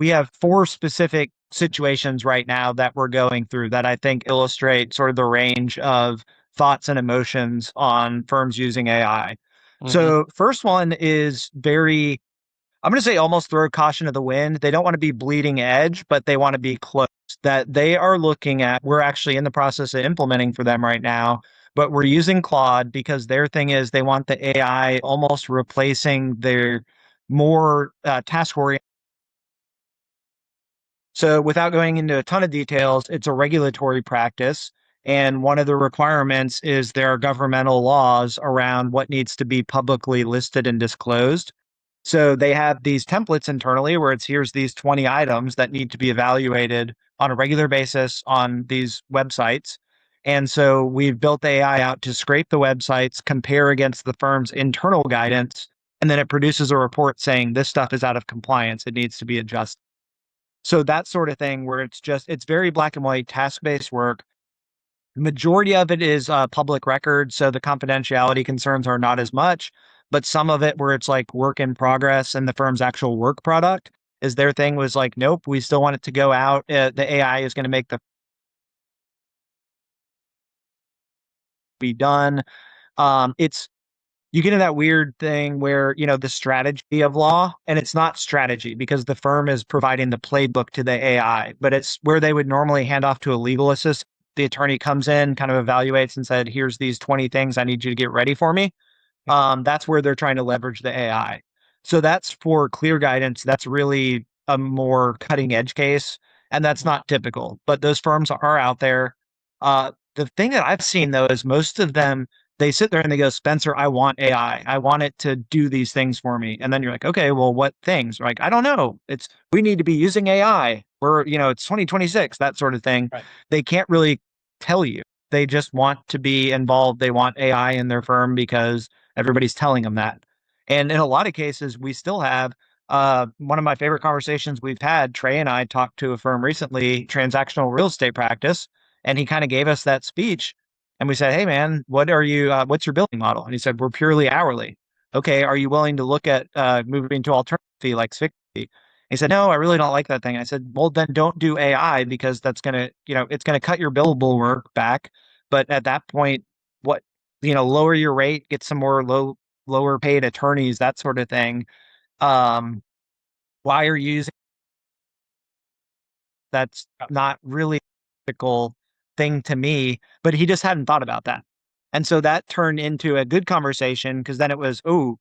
we have four specific situations right now that we're going through that I think illustrate sort of the range of thoughts and emotions on firms using AI. Hmm. So, first one is very, I'm going to say almost throw caution to the wind. They don't want to be bleeding edge, but they want to be close. That they are looking at, we're actually in the process of implementing for them right now, but we're using Claude because their thing is they want the AI almost replacing their more task oriented. So, without going into a ton of details, it's a regulatory practice. And one of the requirements is there are governmental laws around what needs to be publicly listed and disclosed. So they have these templates internally where it's here's these 20 items that need to be evaluated on a regular basis on these websites. And so we've built the AI out to scrape the websites, compare against the firm's internal guidance, and then it produces a report saying this stuff is out of compliance. It needs to be adjusted. So that sort of thing where it's very black and white task-based work. The majority of it is public record, so the confidentiality concerns are not as much. But some of it where it's like work in progress and the firm's actual work product is their thing was like, nope, we still want it to go out. The AI is going to make the be done. It's you get in that weird thing where the strategy of law, and it's not strategy because the firm is providing the playbook to the AI, but it's where they would normally hand off to a legal assistant. The attorney comes in, kind of evaluates and said, here's these 20 things I need you to get ready for me. That's where they're trying to leverage the AI. So that's for clear guidance. That's really a more cutting edge case, and that's not typical, but those firms are out there. The thing that I've seen though is most of them, they sit there and they go, Spencer, I want AI. I want it to do these things for me. And then you're like, okay, well, what things? Like, I don't know. We need to be using AI. It's 2026, that sort of thing. Right. They can't really tell you. They just want to be involved. They want AI in their firm because everybody's telling them that. And in a lot of cases, we still have one of my favorite conversations we've had. Trey and I talked to a firm recently, transactional real estate practice, and he kind of gave us that speech. And we said, "Hey, man, what's your billing model?" And he said, "We're purely hourly." Okay, are you willing to look at moving to alternative fee like fixed fee? He said, "No, I really don't like that thing." I said, "Well, then don't do AI because that's gonna, it's gonna cut your billable work back. But at that point, what lower your rate, get some more lower paid attorneys, that sort of thing. Um, why are you using that's not really a ethical thing to me, but he just hadn't thought about that. And so that turned into a good conversation because then it was, oh,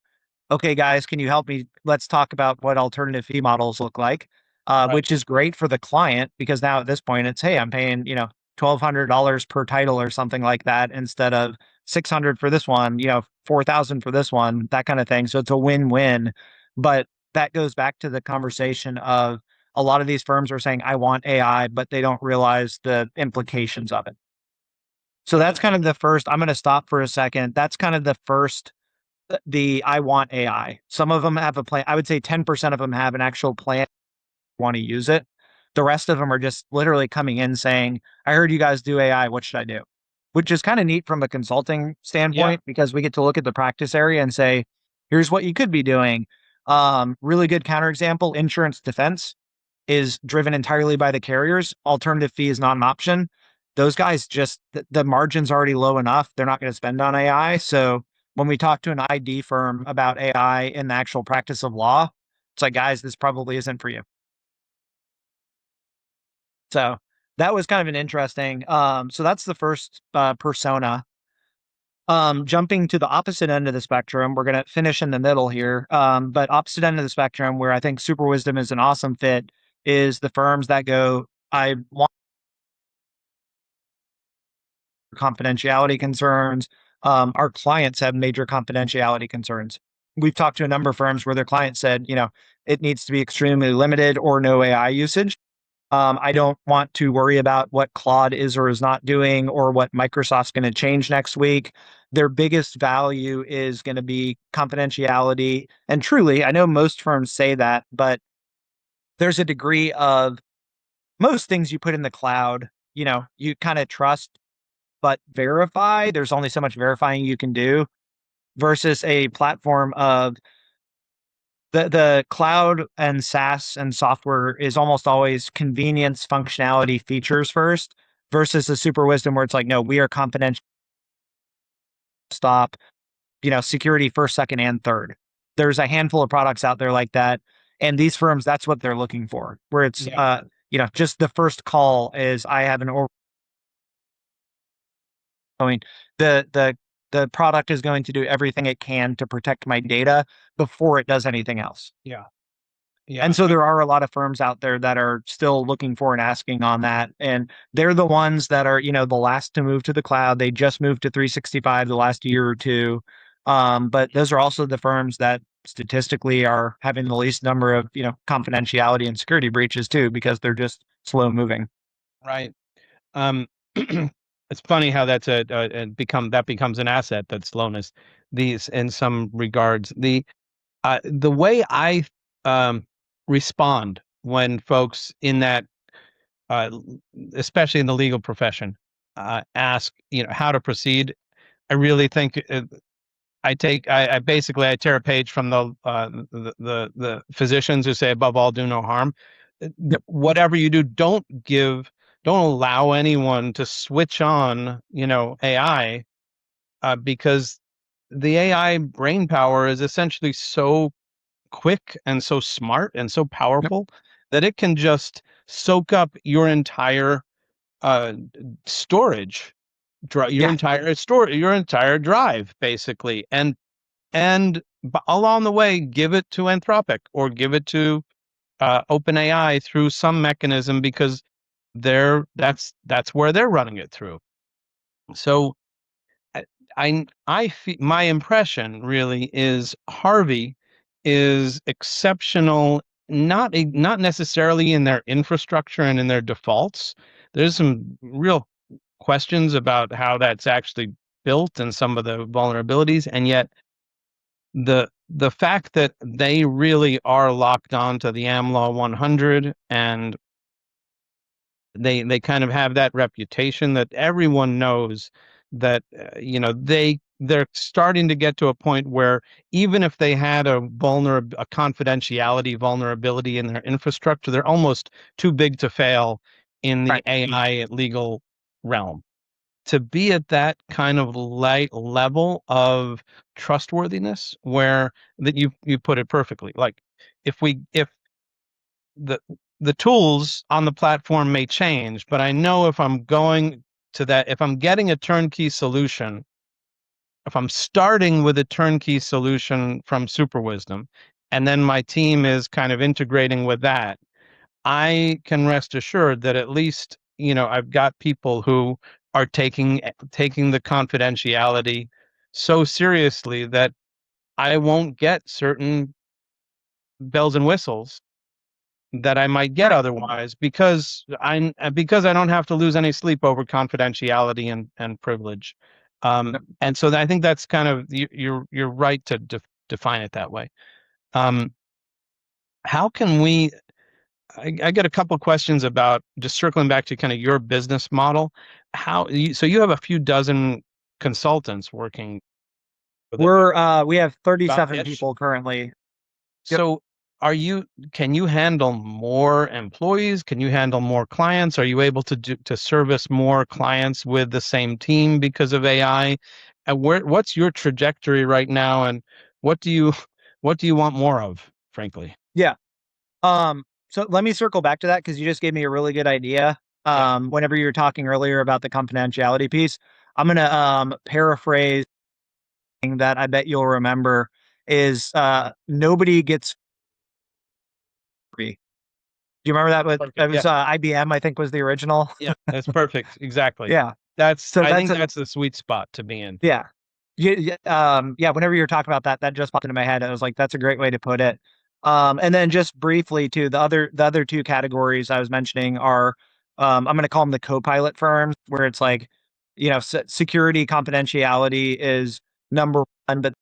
okay, guys, can you help me? Let's talk about what alternative fee models look like, Right. which is great for the client because now at this point it's, hey, I'm paying, $1,200 per title or something like that instead of 600 for this one, 4,000 for this one, that kind of thing. So it's a win-win. But that goes back to the conversation of a lot of these firms are saying, I want AI, but they don't realize the implications of it. So that's kind of the first. I'm going to stop for a second. That's kind of the first the I want AI. Some of them have a plan. I would say 10% of them have an actual plan, want to use it. The rest of them are just literally coming in saying, I heard you guys do AI. What should I do? Which is kind of neat from a consulting Yeah. standpoint because we get to look at the practice area and say, here's what you could be doing. Really good counterexample insurance defense is driven entirely by the carriers. Alternative fee is not an option. Those guys just the margin's already low enough. They're not going to spend on AI. So when we talk to an ID firm about AI in the actual practice of law, it's like, guys, this probably isn't for you. So that was kind of an interesting. So that's the first persona. Jumping to the opposite end of the spectrum, we're going to finish in the middle here. But opposite end of the spectrum, where I think Superwisdom is an awesome fit, is the firms that go, I want confidentiality concerns. Our clients have major confidentiality concerns. We've talked to a number of firms where their clients said, it needs to be extremely limited or no AI usage. I don't want to worry about what Claude is or is not doing or what Microsoft's going to change next week. Their biggest value is going to be confidentiality. And truly, I know most firms say that, but there's a degree of most things you put in the cloud, you kind of trust, but verify. There's only so much verifying you can do versus a platform of The cloud and SaaS and software is almost always convenience, functionality, features first, versus the super wisdom where it's like, no, we are confidential, stop, security first, second, and third. There's a handful of products out there like that, and these firms, that's what they're looking for. Where it's, Yeah. just the first call is I have an or. I mean, the product is going to do everything it can to protect my data before it does anything else. Yeah. And Yeah. so there are a lot of firms out there that are still looking for and asking on that. And they're the ones that are, the last to move to the cloud. They just moved to 365 the last year or two. But those are also the firms that statistically are having the least number of, confidentiality and security breaches too, because they're just slow moving. Right. Um, it's funny how that's that becomes an asset, that slowness. These, in some regards, the way I um, respond when folks in that, uh, especially in the legal profession, ask, how to proceed. I really think I basically I tear a page from the physicians who say, above all, do no harm. Yep. Whatever you do, don't allow anyone to switch on, AI, because the AI brain power is essentially so quick and so smart and so Yep. powerful that it can just soak up your entire uh, storage, Yeah. your entire drive, basically, and along the way, give it to Anthropic or give it to OpenAI through some mechanism, because that's where they're running it through. So I my impression really is Harvey is exceptional, not necessarily in their infrastructure and in their defaults. There's some real questions about how that's actually built and some of the vulnerabilities, and yet the fact that they really are locked on to the AmLaw 100, and they kind of have that reputation that everyone knows that, they're starting to get to a point where even if they had a confidentiality vulnerability in their infrastructure, they're almost too big to fail in the Right. AI legal realm. To be at that kind of light level of trustworthiness, where that you put it perfectly. Like, if the the tools on the platform may change, but I know if I'm going to that, if I'm getting a turnkey solution, if I'm starting with a turnkey solution from Superwisdom, and then my team is kind of integrating with that, I can rest assured that at least, I've got people who are taking the confidentiality so seriously that I won't get certain bells and whistles that I might get Right. otherwise, because I don't have to lose any sleep over confidentiality and privilege. And so I think that's kind of, you're right to define it that way. Um, how can we? I get a couple of questions about, just circling back to kind of your business model. So you have a few dozen consultants working with it, We have about 37 ish. people currently. Yep. So can you handle more employees? Can you handle more clients? Are you able to service more clients with the same team because of AI? And what's your trajectory right now? And what do you, what do you want more of, frankly? Yeah. So let me circle back to that because you just gave me a really good idea. Yeah. Whenever you were talking earlier about the confidentiality piece, I'm gonna paraphrase that I bet you'll remember is nobody gets free. Do you remember that? With Perfect. it Yeah. was IBM, I think was the original. Yeah. That's perfect. Exactly. Yeah. So I that's think a that's the sweet spot to be in. yeah. Yeah, yeah, whenever you were talking about that, that just popped into my head. I was like, that's a great way to put it. And then just briefly too, the other two categories I was mentioning are, I'm going to call them the co-pilot firms, where it's like, security confidentiality is number one, but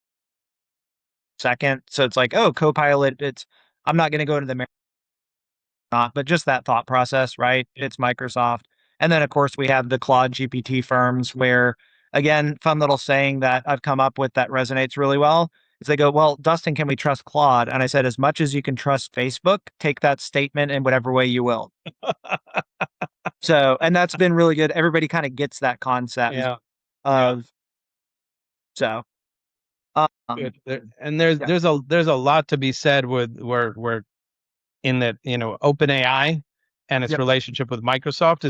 second. So it's like, oh, co-pilot, I'm not going to go into the not, but just that thought process, right? It's Microsoft. And then, of course, we have the Claude GPT firms where, again, fun little saying that I've come up with that resonates really well is they go, well, Dustin, can we trust Claude? And I said, as much as you can trust Facebook, take that statement in whatever way you will. So, and that's been really good. Everybody kind of gets that concept Yeah. Yeah. of, so, Good. um, And yeah, there's a lot to be said with where in that, OpenAI and its yep, relationship with Microsoft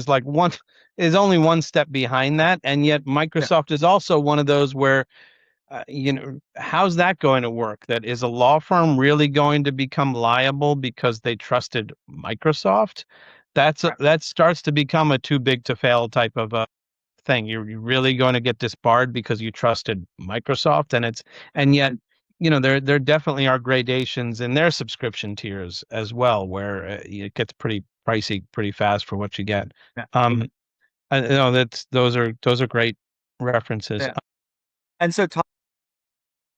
is only one step behind that, and yet yeah, Microsoft is also one of those where how's that going to work? That is a law firm really going to become liable because they trusted Microsoft? right, That starts to become a too big to fail type of thing. You're really going to get disbarred because you trusted Microsoft, and yet, there definitely are gradations in their subscription tiers as well, where it gets pretty pricey pretty fast for what you get. yeah, Those are great references. yeah. And so,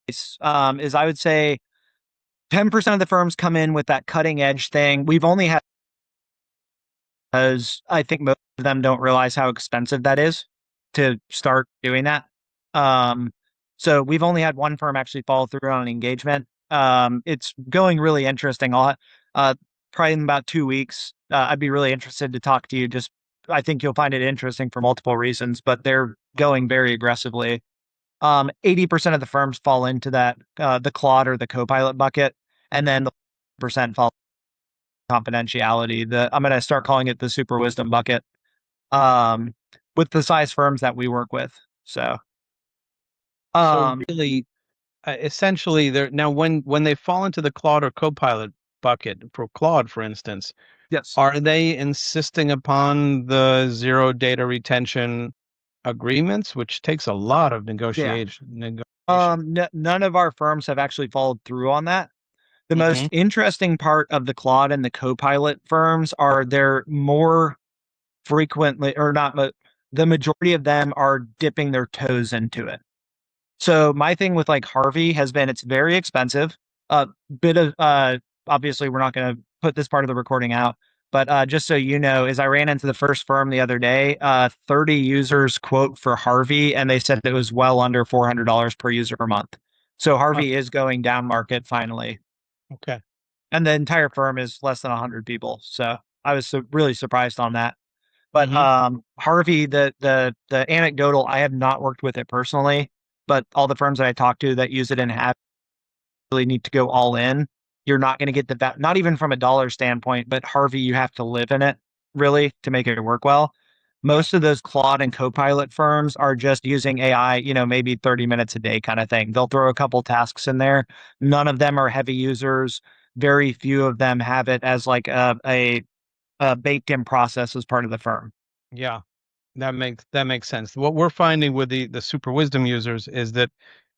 is I would say 10% of the firms come in with that cutting edge thing. We've only had, because I think most of them don't realize how expensive that is to start doing that. Um, so we've only had one firm actually follow through on an engagement. It's going really interesting. Uh, Probably in about 2 weeks, I'd be really interested to talk to you. Just, I think you'll find it interesting for multiple reasons, but they're going very aggressively. 80% of the firms fall into that, the Claude or the Copilot bucket, and then the percent fall confidentiality. I'm going to start calling it the Superwisdom bucket, um, with the size firms that we work with. So, So um, really, essentially, they're now when they fall into the Claude or Copilot bucket for Claude, for instance, yes, are they insisting upon the zero data retention agreements, which takes a lot of yeah. negotiation? None of our firms have actually followed through on that. The Hmm. most interesting part of the Claude and the Copilot firms are they're more frequently, or not, but the majority of them are dipping their toes into it. So my thing with like Harvey has been it's very expensive. A bit of obviously we're not going to put this part of the recording out, but just so you know, is I ran into the first firm the other day, 30 users quote for Harvey, and they said it was well under $400 per user per month. So Huh, Harvey is going down market finally, okay. and the entire firm is less than 100 people. So I was really surprised on that. But Hmm. Harvey, the anecdotal, I have not worked with it personally, but all the firms that I talk to that use it and have really need to go all in. You're not going to get the not even from a dollar standpoint, but Harvey, you have to live in it really to make it work well. Yeah. Most of those Claude and Copilot firms are just using AI, maybe 30 minutes a day kind of thing. They'll throw a couple tasks in there. None of them are heavy users. Very few of them have it as like a baked in process as part of the firm. Yeah. That makes sense. What we're finding with the super wisdom users is that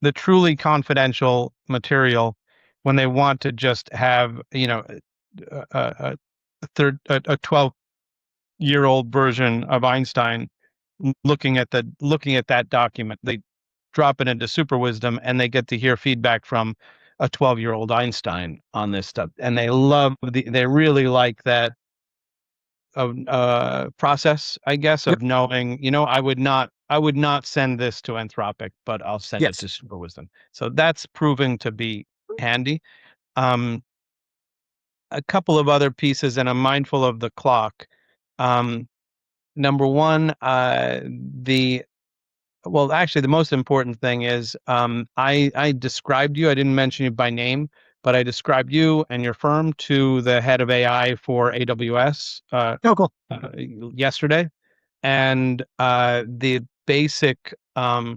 the truly confidential material, when they want to just have, a 12-year-old version of Einstein looking at that document, they drop it into super wisdom and they get to hear feedback from a 12-year-old Einstein on this stuff. And they really like that process, I guess, Yep. of knowing, I would not send this to Anthropic, but I'll send it Yes. to Super Wisdom. So that's proving to be handy. Um, a couple of other pieces, and I'm mindful of the clock. Um, Number one, the well, actually, the most important thing is I described you. I didn't mention you by name, but I described you and your firm to the head of AI for AWS Oh, cool. yesterday, and the basic uh,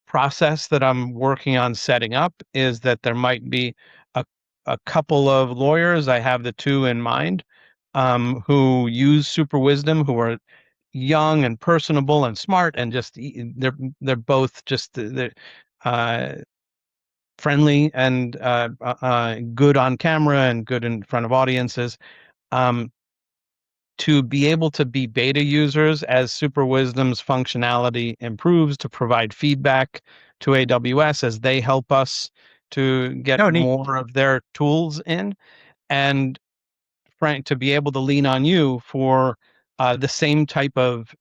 process that I'm working on setting up is that there might be a, a couple of lawyers. I have the two in mind who use super wisdom, who are young and personable and smart, and just they're both just they're uh, friendly and good on camera and good in front of audiences. Um, to be able to be beta users as Super Wisdom's functionality improves, to provide feedback to AWS as they help us to get No, neat. more of their tools in, and Frank, to be able to lean on you for the same type of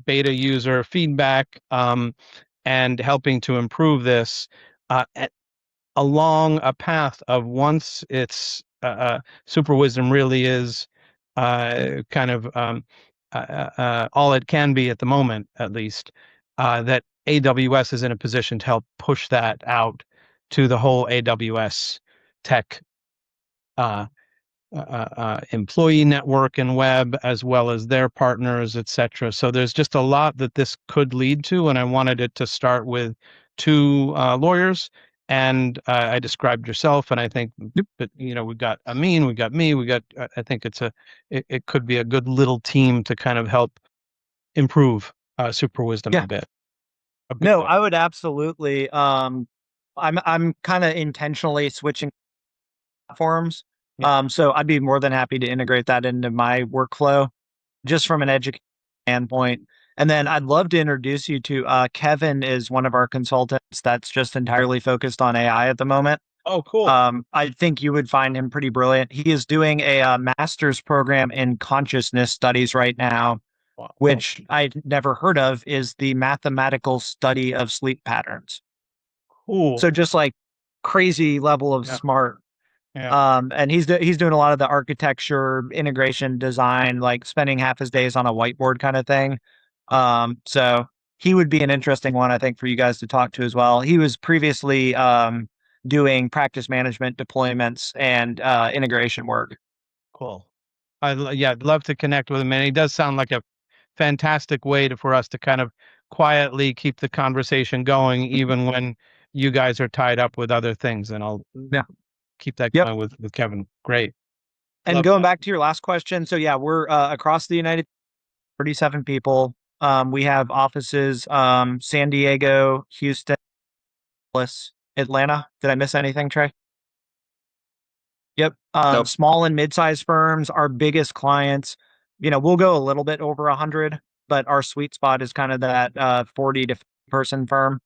beta user feedback and helping to improve this. along a path of once it's super wisdom really is kind of all it can be at the moment, at least, that AWS is in a position to help push that out to the whole AWS tech uh, employee network and web, as well as their partners, etc. So there's just a lot that this could lead to, and I wanted it to start with two lawyers. And I described yourself, and I think, but we've got Amin, we got me, we got. I think it could be a good little team to kind of help improve super wisdom Yeah. a bit No, there. I would absolutely. I'm kind of intentionally switching platforms. Yeah. So I'd be more than happy to integrate that into my workflow, just from an education standpoint. And then I'd love to introduce you to Kevin is one of our consultants that's just entirely focused on AI at the moment. Oh, cool. I think you would find him pretty brilliant. He is doing a master's program in consciousness studies right now, Wow. which I'd never heard of, is the mathematical study of sleep patterns. Cool. So just like crazy level of Yeah. smart. Yeah. And he's doing a lot of the architecture, integration, design, like spending half his days on a whiteboard kind of thing. So he would be an interesting one, I think, for you guys to talk to as well. He was previously doing practice management deployments and integration work. Cool. Yeah, I'd love to connect with him, and he does sound like a fantastic way for us to kind of quietly keep the conversation going, even when you guys are tied up with other things. And I'll Yeah. keep that Yep. going with Kevin. Great. And Love going that. back to your last question, so yeah, we're across the United, 37 people. We have offices San Diego, Houston, Dallas, Atlanta. Did I miss anything, Trey? Yep. Nope. Small and mid-sized firms, our biggest clients, we'll go a little bit over 100, but our sweet spot is kind of that 40 to 50 person firm.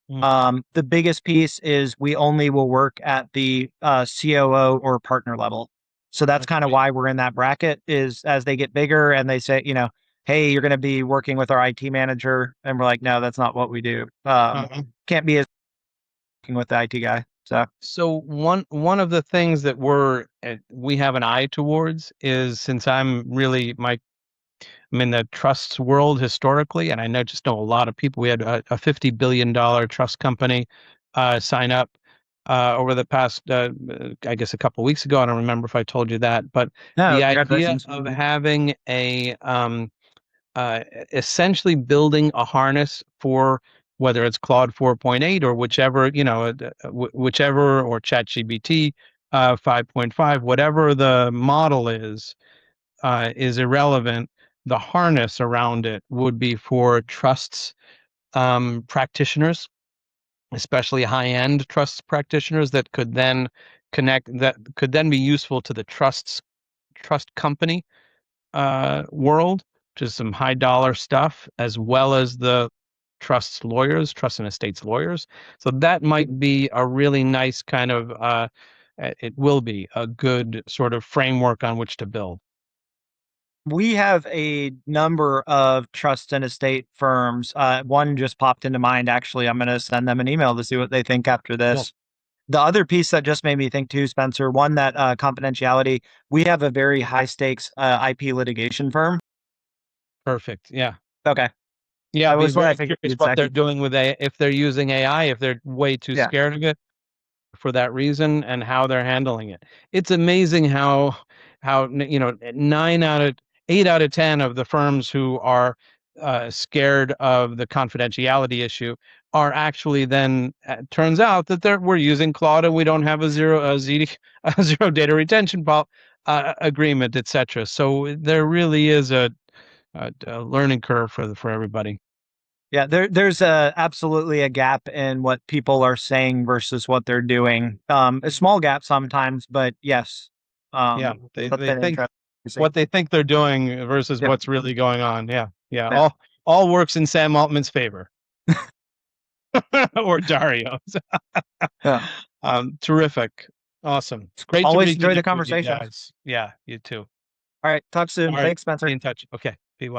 Mm, The biggest piece is we only will work at the COO or partner level. So that's kind of okay. why we're in that bracket, is as they get bigger and they say, hey, you're going to be working with our IT manager. And we're like, no, that's not what we do. Uh-huh. Can't be as working with the IT guy. So one of the things that we have an eye towards is, since I'm in the trusts world historically, and just know a lot of people. We had a $50 billion trust company sign up over the past, I guess, a couple of weeks ago. I don't remember if I told you that, but No, the idea congratulations. of having essentially building a harness for whether it's Claude 4.8 or whichever, whichever, or ChatGPT 5.5, whatever the model is irrelevant. The harness around it would be for trusts practitioners, especially high-end trust practitioners that could then be useful to the trust company world, which is some high dollar stuff, as well as the trust and estates lawyers. So that might be a really nice kind of it will be a good sort of framework on which to build. We have a number of trust and estate firms. One just popped into mind. Actually, I'm going to send them an email to see what they think after Cool. this. The other piece that just made me think too, Spencer, one that confidentiality, we have a very high stakes IP litigation firm. Perfect. Yeah. Okay. Yeah, I be was what I very figured curious you'd what say. they're doing with if they're using AI, if they're way too Yeah. scared of it for that reason, and how they're handling it. It's amazing how 8 out of 10 of the firms who are scared of the confidentiality issue are actually then turns out that we're using Claude and we don't have a zero data retention agreement, etc. So there really is a learning curve for everybody. Yeah, there's absolutely a gap in what people are saying versus what they're doing. A small gap sometimes, but yes. Yeah, That's they been think interesting. what they think they're doing versus Yeah. what's really going on. Yeah, yeah. Yeah. All works in Sam Altman's favor, or Dario's. Yeah. Terrific, awesome, great to Always enjoy the reconnect with you conversation. guys. Yeah, you too. All right. Talk All soon. right, Thanks, Spencer. be in touch. Okay.